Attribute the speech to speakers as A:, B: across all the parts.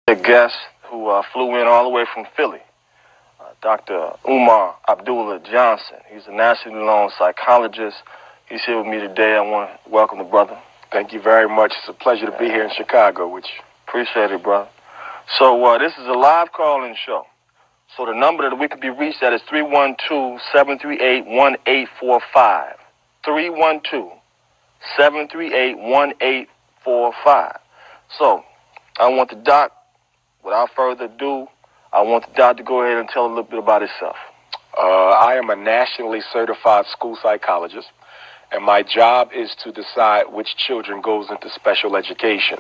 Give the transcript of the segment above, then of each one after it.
A: A guest who flew in all the way from Philly, Dr. Umar Abdullah Johnson. He's a nationally known psychologist. He's here with me today. I want to welcome the brother.
B: Thank you very much. It's a pleasure to be here in Chicago with you.
A: Appreciate it, brother. So this is a live call-in show. So the number that we can be reached at is 312-738-1845. 312-738-1845. So I want the doc, without further ado, I want the doc to go ahead and tell a little bit about himself.
B: I am a nationally certified school psychologist, and my job is to decide which children goes into special education.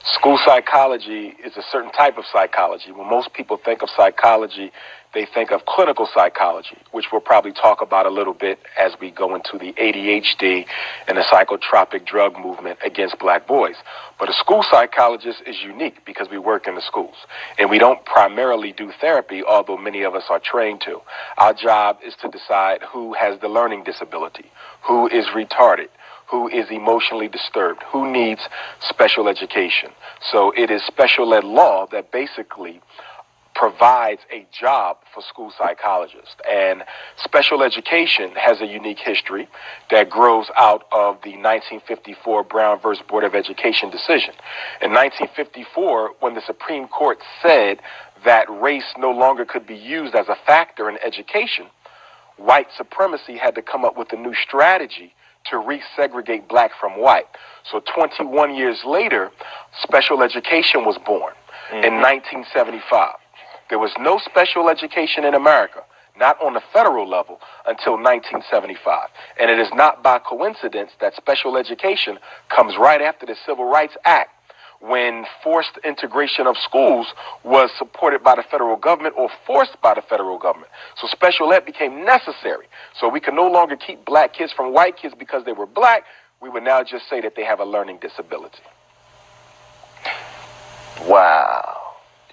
B: School psychology is a certain type of psychology. When most people think of psychology, they think of clinical psychology, which we'll probably talk about a little bit as we go into the ADHD and the psychotropic drug movement against black boys. But a school psychologist is unique because we work in the schools, and we don't primarily do therapy, although many of us are trained to. Our job is to decide who has the learning disability, who is retarded, who is emotionally disturbed, who needs special education. So it is special ed law that basically provides a job for school psychologists. And special education has a unique history that grows out of the 1954 Brown versus Board of Education decision. In 1954, when the Supreme Court said that race no longer could be used as a factor in education, white supremacy had to come up with a new strategy to resegregate black from white. So 21 years later, special education was born in 1975. There was no special education in America, not on the federal level, until 1975. And it is not by coincidence that special education comes right after the Civil Rights Act, when forced integration of schools was supported by the federal government or forced by the federal government. So special ed became necessary. So we can no longer keep black kids from white kids because they were black. We would now just say that they have a learning disability.
A: Wow.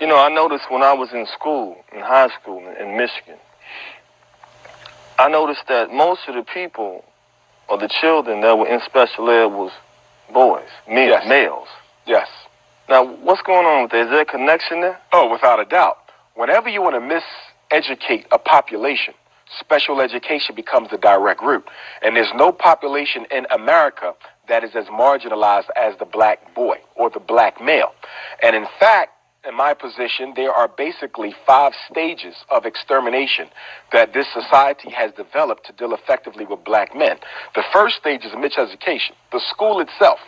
A: You know, I noticed when I was in school, in high school in Michigan, I noticed that most of the people or the children that were in special ed was boys, males.
B: Yes.
A: Now, what's going on with that? Is there a connection there?
B: Oh, without a doubt. Whenever you want to miseducate a population, special education becomes the direct route. And there's no population in America that is as marginalized as the black boy or the black male. And in fact, in my position, there are basically 5 stages of extermination that this society has developed to deal effectively with black men. The first stage is miseducation, the school itself.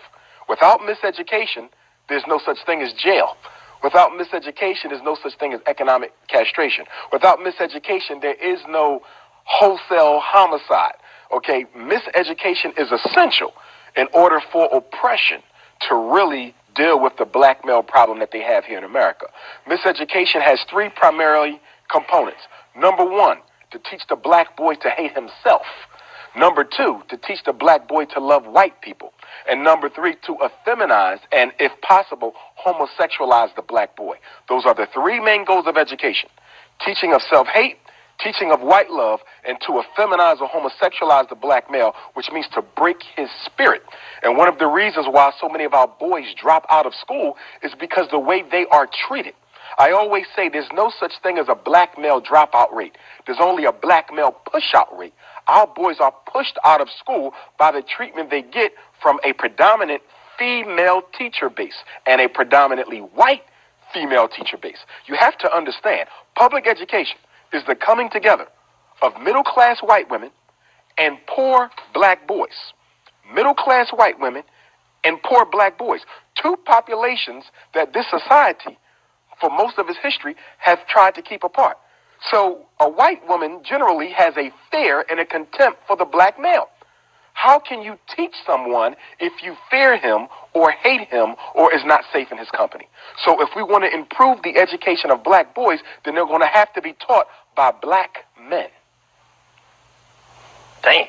B: Without miseducation, there's no such thing as jail. Without miseducation, there's no such thing as economic castration. Without miseducation, there is no wholesale homicide. Okay, miseducation is essential in order for oppression to really deal with the black male problem that they have here in America. Miseducation has 3 primary components. Number 1, to teach the black boy to hate himself. Number 2, to teach the black boy to love white people. And number 3, to effeminize and, if possible, homosexualize the black boy. Those are the 3 main goals of education: teaching of self-hate, teaching of white love, and to effeminize or homosexualize the black male, which means to break his spirit. And one of the reasons why so many of our boys drop out of school is because the way they are treated. I always say there's no such thing as a black male dropout rate. There's only a black male push-out rate. Our boys are pushed out of school by the treatment they get from a predominant female teacher base and a predominantly white female teacher base. You have to understand, public education is the coming together of middle-class white women and poor black boys. Middle-class white women and poor black boys. 2 populations that this society, for most of its history, have tried to keep apart. So a white woman generally has a fear and a contempt for the black male. How can you teach someone if you fear him or hate him or is not safe in his company? So if we want to improve the education of black boys, then they're going to have to be taught by black men.
A: Damn.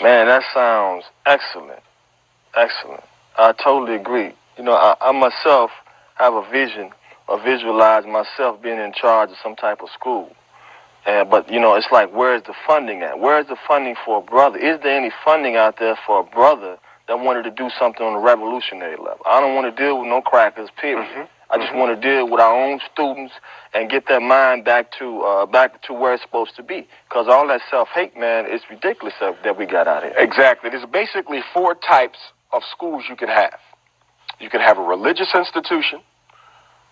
A: Man, that sounds excellent. Excellent. I totally agree. You know, I myself have a vision or visualize myself being in charge of some type of school. But, you know, it's like, where's the funding at? Where's the funding for a brother? Is there any funding out there for a brother that wanted to do something on a revolutionary level? I don't want to deal with no crackers, period. I just want to deal with our own students and get their mind back to where it's supposed to be. Because all that self-hate, man, is ridiculous that we got out here.
B: Exactly. There's basically 4 types of schools you can have. You can have a religious institution,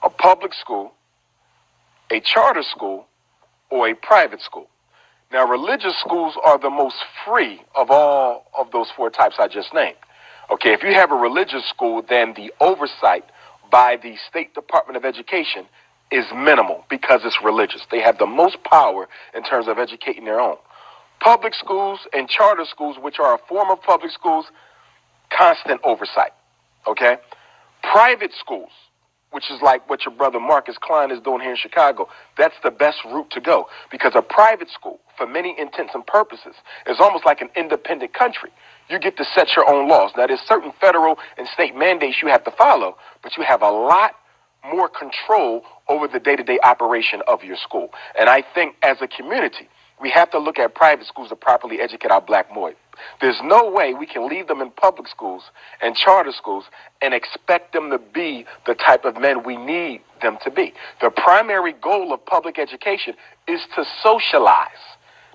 B: a public school, a charter school, or a private school. Now, religious schools are the most free of all of those 4 types I just named. Okay, if you have a religious school, then the oversight by the State Department of Education is minimal because it's religious. They have the most power in terms of educating their own. Public schools and charter schools, which are a form of public schools, constant oversight. Okay? Private schools, which is like what your brother Marcus Klein is doing here in Chicago, that's the best route to go. Because a private school, for many intents and purposes, is almost like an independent country. You get to set your own laws. Now, there's certain federal and state mandates you have to follow, but you have a lot more control over the day-to-day operation of your school. And I think as a community, we have to look at private schools to properly educate our black boys. There's no way we can leave them in public schools and charter schools and expect them to be the type of men we need them to be. The primary goal of public education is to socialize.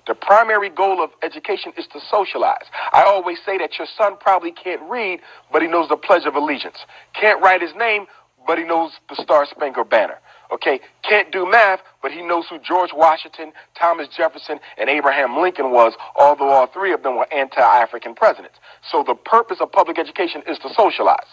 B: The primary goal of education is to socialize. I always say that your son probably can't read, but he knows the Pledge of Allegiance. Can't write his name, but he knows the Star-Spangled Banner. Okay, can't do math, but he knows who George Washington, Thomas Jefferson, and Abraham Lincoln was, although all 3 of them were anti-African presidents. So the purpose of public education is to socialize.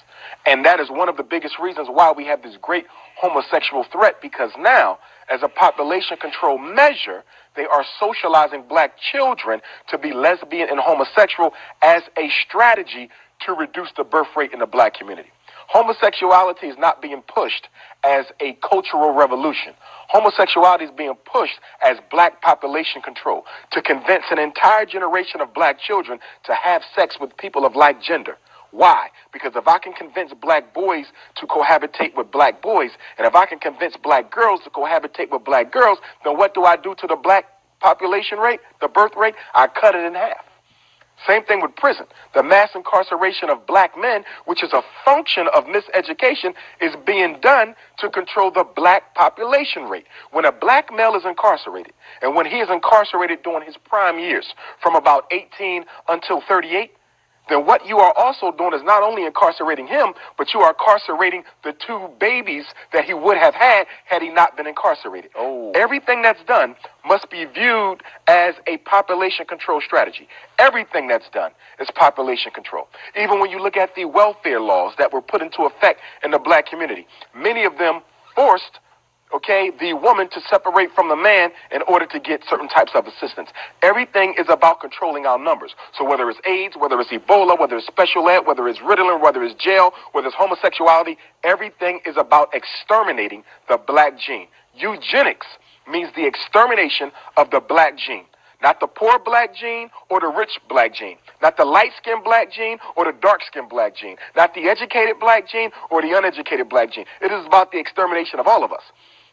B: And that is one of the biggest reasons why we have this great homosexual threat, because now, as a population control measure, they are socializing black children to be lesbian and homosexual as a strategy to reduce the birth rate in the black community. Homosexuality is not being pushed as a cultural revolution. Homosexuality is being pushed as black population control to convince an entire generation of black children to have sex with people of like gender. Why? Because if I can convince black boys to cohabitate with black boys, and if I can convince black girls to cohabitate with black girls, then what do I do to the black population rate, the birth rate? I cut it in half. Same thing with prison. The mass incarceration of black men, which is a function of miseducation, is being done to control the black population rate. When a black male is incarcerated, and when he is incarcerated during his prime years, from about 18 until 38, then what you are also doing is not only incarcerating him, but you are incarcerating the 2 babies that he would have had he not been incarcerated.
A: Oh.
B: Everything that's done must be viewed as a population control strategy. Everything that's done is population control. Even when you look at the welfare laws that were put into effect in the black community, many of them forced the woman to separate from the man in order to get certain types of assistance. Everything is about controlling our numbers. So whether it's AIDS, whether it's Ebola, whether it's special ed, whether it's Ritalin, whether it's jail, whether it's homosexuality, everything is about exterminating the black gene. Eugenics means the extermination of the black gene. Not the poor black gene or the rich black gene. Not the light-skinned black gene or the dark-skinned black gene. Not the educated black gene or the uneducated black gene. It is about the extermination of all of us,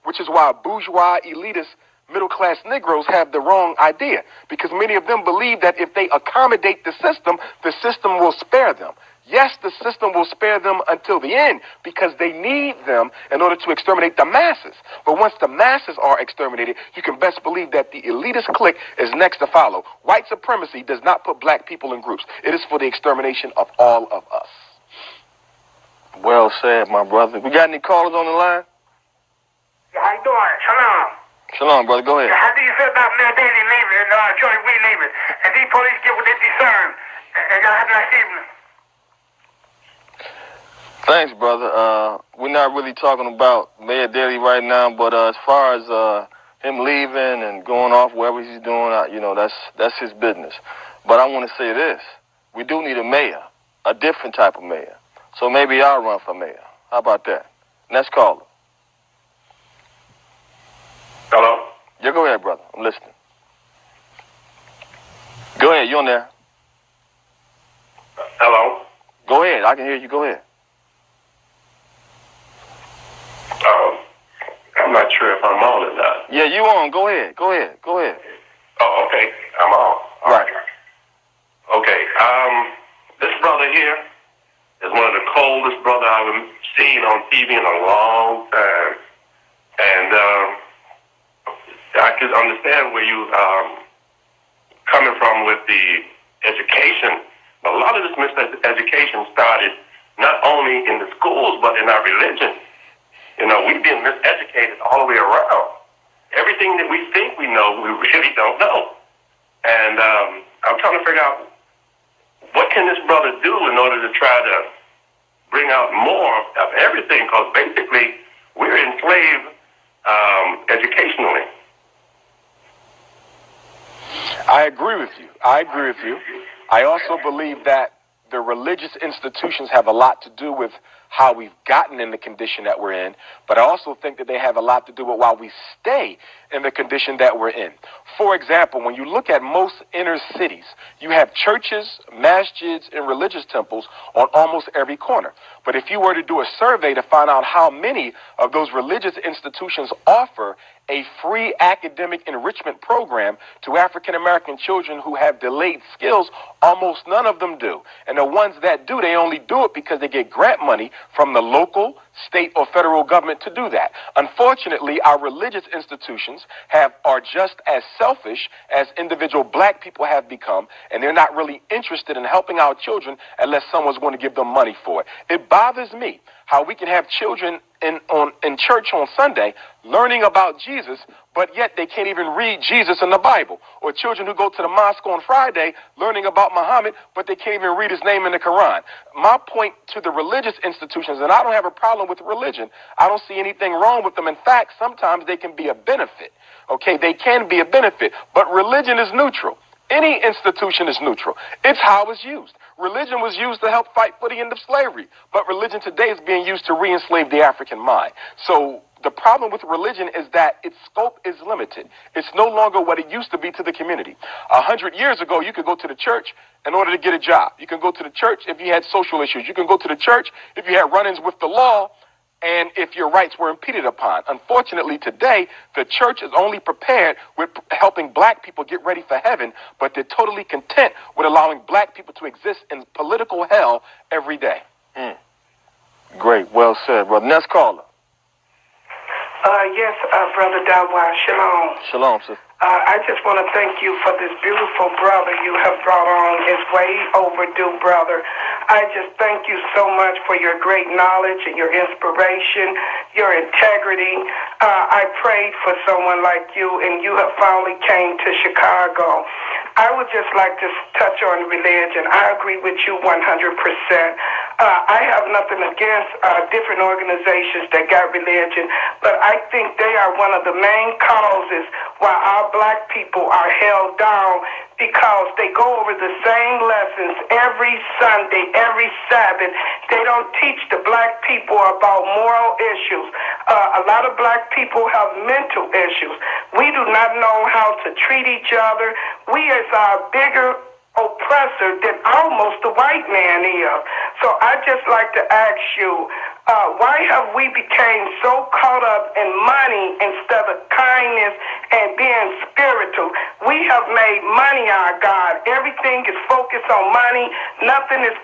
B: which is why bourgeois, elitist, middle-class Negroes have the wrong idea, because many of them believe that if they accommodate the system will spare them. Yes, the system will spare them until the end, because they need them in order to exterminate the masses. But once the masses are exterminated, you can best believe that the elitist clique is next to follow. White supremacy does not put black people in groups. It is for the extermination of all of us.
A: Well said, my brother. We got any callers on the line?
C: How you doing? Shalom.
A: Shalom, brother. Go ahead.
C: How do you feel about Mayor Daley leaving and Joy Reid leaving? And these police get what they deserve. And y'all have a nice evening.
A: Thanks, brother. We're not really talking about Mayor Daley right now, but as far as him leaving and going off wherever he's doing, that's his business. But I want to say this. We do need a mayor, a different type of mayor. So maybe I'll run for mayor. How about that? Next caller.
C: Hello?
A: Yeah, go ahead, brother. I'm listening. Go ahead. You on there?
C: Hello?
A: Go ahead. I can hear you. Go ahead.
C: I'm not sure if I'm on or not.
A: Yeah, you on. Go ahead. Go ahead. Go ahead.
C: Oh, okay. I'm on. All
A: right.
C: Okay. This brother here is one of the coldest brothers I've
D: seen on TV in a long time. And I could understand where you coming from with the education. A lot of this miseducation started not only in the schools, but in our religion. You know, we've been miseducated all the way around. Everything that we think we know, we really don't know. And I'm trying to figure out what can this brother do in order to try to bring out more of everything, because basically we're enslaved educationally.
B: I agree with you. I also believe that the religious institutions have a lot to do with how we've gotten in the condition that we're in, but I also think that they have a lot to do with why we stay in the condition that we're in. For example, when you look at most inner cities, you have churches, masjids, and religious temples on almost every corner. But if you were to do a survey to find out how many of those religious institutions offer a free academic enrichment program to African American children who have delayed skills, almost none of them do. And the ones that do, they only do it because they get grant money from the local, state, or federal government to do that. Unfortunately, our religious institutions are just as selfish as individual black people have become, and they're not really interested in helping our children unless someone's going to give them money for it. It bothers me how we can have children in church on Sunday learning about Jesus, but yet they can't even read Jesus in the Bible. Or children who go to the mosque on Friday learning about Muhammad, but they can't even read his name in the Quran. My point to the religious institutions, and I don't have a problem with religion. I don't see anything wrong with them. In fact, sometimes they can be a benefit. Okay, they can be a benefit, but religion is neutral. Any institution is neutral. It's how it's used. Religion was used to help fight for the end of slavery, but religion today is being used to re-enslave the African mind. So the problem with religion is that its scope is limited. It's no longer what it used to be to the community. 100 years ago, you could go to the church in order to get a job. You can go to the church if you had social issues. You can go to the church if you had run-ins with the law, and if your rights were impeded upon. Unfortunately, today, the church is only prepared with helping black people get ready for heaven, but they're totally content with allowing black people to exist in political hell every day.
A: Great. Well said, brother. Next caller.
E: Yes, Brother Dawa. Shalom.
A: Shalom, sister.
E: I just want to thank you for this beautiful brother you have brought on. It's way overdue, brother. I just thank you so much for your great knowledge and your inspiration, your integrity. I prayed for someone like you, and you have finally came to Chicago. I would just like to touch on religion. I agree with you 100%. I have nothing against different organizations that got religion, but I think they are one of the main causes why our black people are held down, because they go over the same lessons every Sunday, every Sabbath. They don't teach the black people about moral issues. A lot of black people have mental issues. We do not know how to treat each other. We is our bigger oppressor than almost the white man is. So I just like to ask you, why have we become so caught up in money instead of kindness and being spiritual? We have made money our God. Everything is focused on money. Nothing is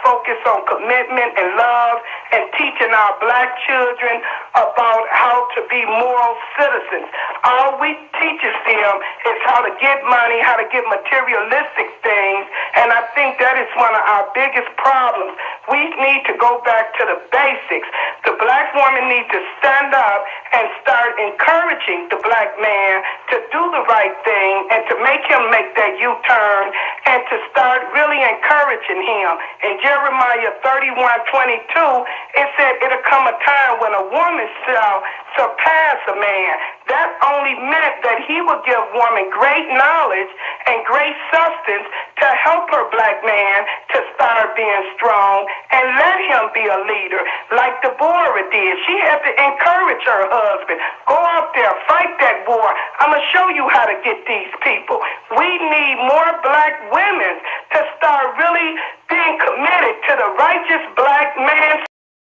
E: focused on commitment and love and teaching our black children about how to be moral citizens. All we teaches them is how to get money, how to get materialistic things, and I think that is one of our biggest problems. We need to go back to the basics. The black woman needs to stand up and start encouraging the black man to do the right thing and to make him make that U-turn and to start really encouraging him. In Jeremiah 31:22, it said it'll come a time when a woman shall surpass a man. That only meant that he would give woman great knowledge and great substance to help her black man to start being strong and let him be a leader like Deborah did. She had to encourage her husband. Go out there, fight that war. I'm going to show you how to get these people. We need more black women to start really being committed to the righteous black man